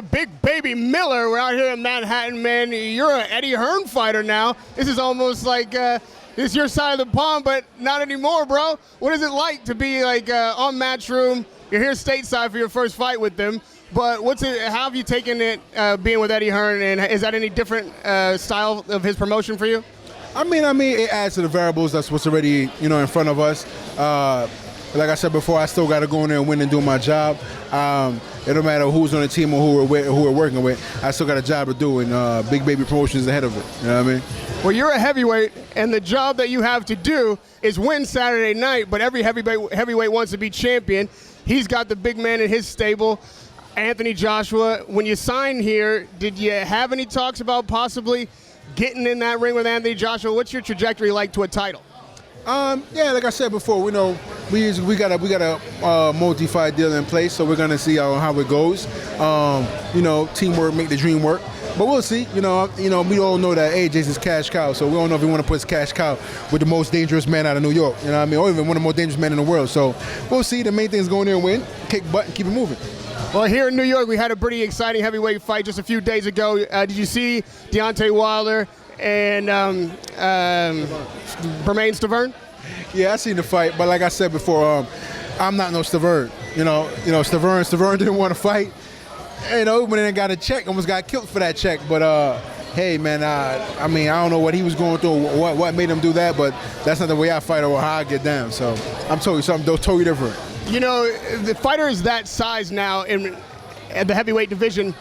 with Big Baby Miller. We're out here in Manhattan, man. You're an Eddie Hearn fighter now. This is almost like it's your side of the pond, but not anymore, bro. What is it like to be like on Matchroom? You're here stateside for your first fight with them. But how have you taken it being with Eddie Hearn, and is that any different style of his promotion for you? I mean, it adds to the variables. That's what's already, in front of us. Like I said before, I still got to go in there and win and do my job. It don't matter who's on the team or who we're working with. I still got a job to do, and Big Baby Promotions ahead of it. You know what I mean? Well, you're a heavyweight, and the job that you have to do is win Saturday night, but every heavyweight wants to be champion. He's got the big man in his stable, Anthony Joshua. When you signed here, did you have any talks about possibly getting in that ring with Anthony Joshua? What's your trajectory like to a title? Yeah, like I said before, we got a multi-fight deal in place, so we're gonna see how it goes. Teamwork make the dream work. But we'll see. We all know that AJ's his cash cow, so we don't know if we want to put his cash cow with the most dangerous man out of New York. You know what I mean? Or even one of the most dangerous men in the world. So we'll see. The main thing is go in there and win, kick butt, and keep it moving. Well, here in New York, we had a pretty exciting heavyweight fight just a few days ago. Did you see Deontay Wilder and Bermain Stavern? Yeah, I seen the fight, but like I said before, I'm not no Stavern. Stavern didn't want to fight. When they got a check, almost got killed for that check. But hey, man, I don't know what he was going through, what made him do that, but that's not the way I fight or how I get down. So I'm telling you something totally different. The fighters that size now in the heavyweight division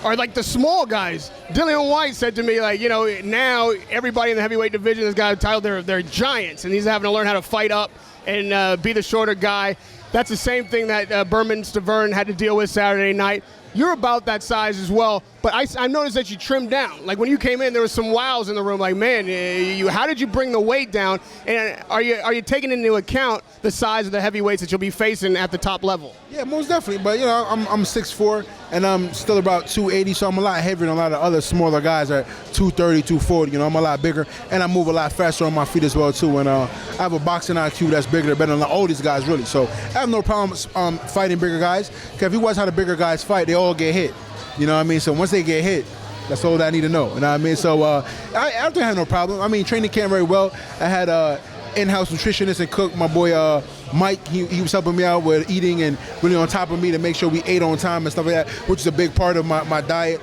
are like the small guys. Dillian White said to me, now everybody in the heavyweight division has got a title. They're giants, and he's having to learn how to fight up and be the shorter guy. That's the same thing that Bermain Stavern had to deal with Saturday night. You're about that size as well, but I noticed that you trimmed down. Like when you came in, there was some wows in the room. Like, man, how did you bring the weight down? And are you taking into account the size of the heavyweights that you'll be facing at the top level? Yeah, most definitely. But I'm 6'4", and I'm still about 280, so I'm a lot heavier than a lot of other smaller guys at 230, 240. I'm a lot bigger, and I move a lot faster on my feet as well too. And I have a boxing IQ that's better than all these guys really. So I have no problem fighting bigger guys. Because if you watch how the bigger guys fight, they all get hit. You know what I mean? So once they get hit, that's all that I need to know. You know what I mean? So I don't have no problem. Training camp very well. I had in-house nutritionist and cook, my boy Mike. He was helping me out with eating and really on top of me to make sure we ate on time and stuff like that, which is a big part of my diet.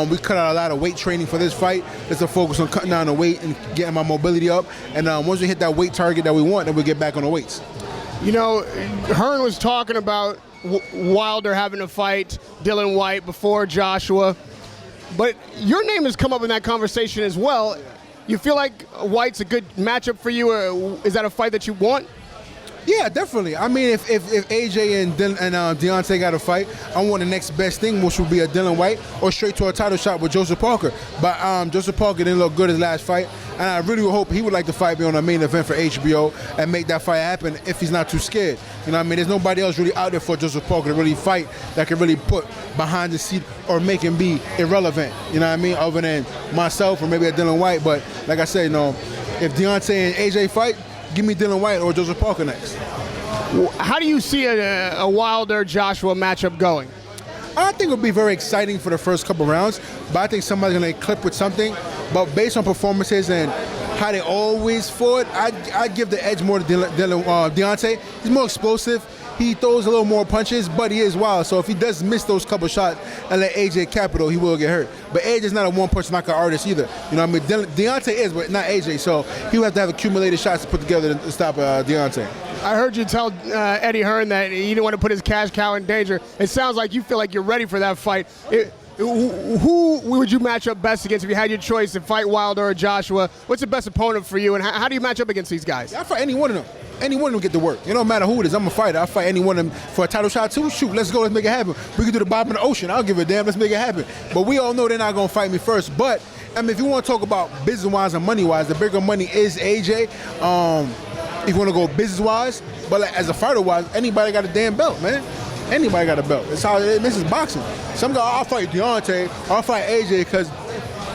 We cut out a lot of weight training for this fight. It's a focus on cutting down the weight and getting my mobility up. And once we hit that weight target that we want, then we'll get back on the weights. Hearn was talking about Wilder having to fight Dillian White before Joshua, but your name has come up in that conversation as well. You feel like White's a good matchup for you, or is that a fight that you want? Yeah, definitely. If AJ and Deontay got a fight, I want the next best thing, which would be a Dillian White or straight to a title shot with Joseph Parker. But Joseph Parker didn't look good his last fight, and I really hope he would like to fight me on a main event for HBO and make that fight happen if he's not too scared. There's nobody else really out there for Joseph Parker to really fight that can really put behind the seat or make him be irrelevant. Other than myself or maybe a Dillian White. But like I said, if Deontay and AJ fight, give me Dillian White or Joseph Parker next. How do you see a Wilder-Joshua matchup going? I think it'll be very exciting for the first couple rounds, but I think somebody's going to clip with something. But based on performances and how they always fought, I'd give the edge more to Deontay. He's more explosive. He throws a little more punches, but he is wild. So if he does miss those couple shots and let AJ capital, he will get hurt. But AJ's not a one-punch knockout artist either. Deontay is, but not AJ. So he will have to have accumulated shots to put together to stop Deontay. I heard you tell Eddie Hearn that he didn't want to put his cash cow in danger. It sounds like you feel like you're ready for that fight. Who would you match up best against if you had your choice to fight Wilder or Joshua? What's the best opponent for you, and how do you match up against these guys? I fight any one of them. Any one of them get to work. It don't matter who it is. I'm a fighter. I fight any one of them for a title shot too. Shoot, let's go. Let's make it happen. We can do the bottom of the ocean. I don't give a damn. Let's make it happen. But we all know they're not going to fight me first. But, if you want to talk about business-wise and money-wise, the bigger money is AJ. If you want to go business-wise, but as a fighter-wise, anybody got a damn belt, man. Anybody got a belt. It's how this is boxing. Some guy, I'll fight Deontay. I'll fight AJ because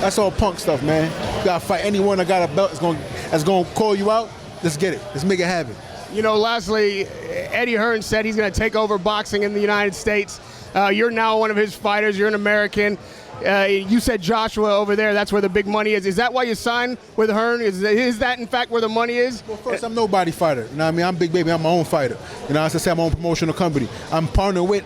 that's all punk stuff, man. You got to fight anyone that got a belt that's going to call you out. Let's get it. Let's make it happen. Lastly, Eddie Hearn said he's going to take over boxing in the United States. You're now one of his fighters. You're an American. You said Joshua over there, that's where the big money is. Is that why you signed with Hearn? Is that, in fact, where the money is? Well, first, I'm nobody fighter. You know what I mean? I'm Big Baby. I'm my own fighter. You know, as I said, I'm my own promotional company. I'm partnered with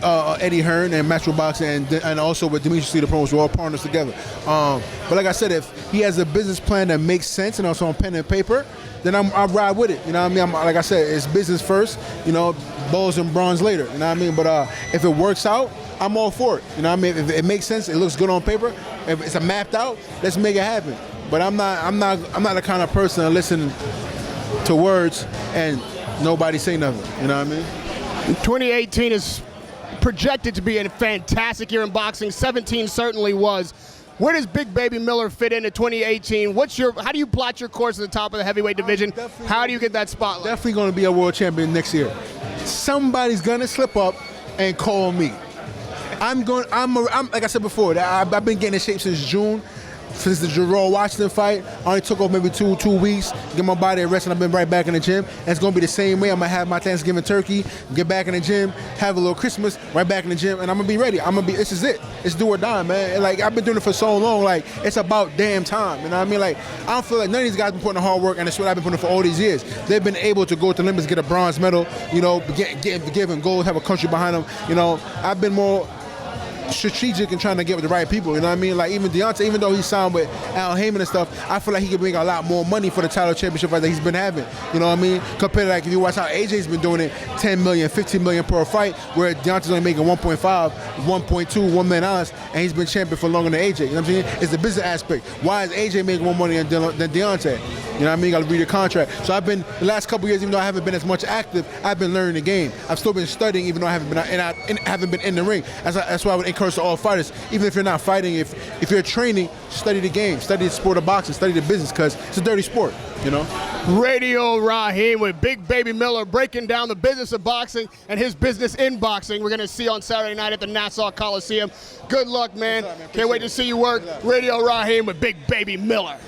Eddie Hearn and Metro Boxing and also with Demetrius Lee, the promoters. We're all partners together. But like I said, if he has a business plan that makes sense and also on pen and paper, then I'll ride with it. You know what I mean? Like I said, it's business first, you know, balls and bronze later. You know what I mean? But if it works out, I'm all for it. You know what I mean? If it makes sense, it looks good on paper, if it's mapped out, let's make it happen. But I'm not the kind of person to listen to words and nobody say nothing. You know what I mean? 2018 is projected to be a fantastic year in boxing. 17 certainly was. Where does Big Baby Miller fit into 2018? How do you plot your course at the top of the heavyweight division? How do you get that spotlight? Definitely going to be a world champion next year. Somebody's going to slip up and call me. I'm like I said before, I've been getting in shape since June. Since the Jerome Washington fight, I only took off maybe two weeks, get my body a rest, and I've been right back in the gym. And it's gonna be the same way. I'm gonna have my Thanksgiving turkey, get back in the gym, have a little Christmas, right back in the gym, and I'm gonna be ready. This is it. It's do or die, man. And like I've been doing it for so long, like it's about damn time. You know what I mean? Like I don't feel like none of these guys been putting the hard work, and it's what I've been putting for all these years. They've been able to go to the Olympics, get a bronze medal, you know, giving gold, have a country behind them. You know, I've been more strategic and trying to get with the right people, you know what I mean? Like even Deontay, even though he signed with Al Heyman and stuff, I feel like he could bring a lot more money for the title championship fight that he's been having. You know what I mean? Compared to like if you watch how AJ's been doing it, 10 million, 15 million per fight, where Deontay's only making 1.5, 1.2, $1 million, and he's been champion for longer than AJ. You know what I'm saying? It's the business aspect. Why is AJ making more money than Deontay? You know what I mean? You got to read the contract. So I've been, the last couple years, even though I haven't been as much active, I've been learning the game. I've still been studying, even though I haven't been in the ring. That's why I would encourage to all fighters, even if you're not fighting, if you're training, study the game, study the sport of boxing, study the business, because it's a dirty sport, you know? Radio Raheem with Big Baby Miller breaking down the business of boxing and his business in boxing. We're going to see on Saturday night at the Nassau Coliseum. Good luck, man. Can't wait to see you work. Radio Raheem with Big Baby Miller.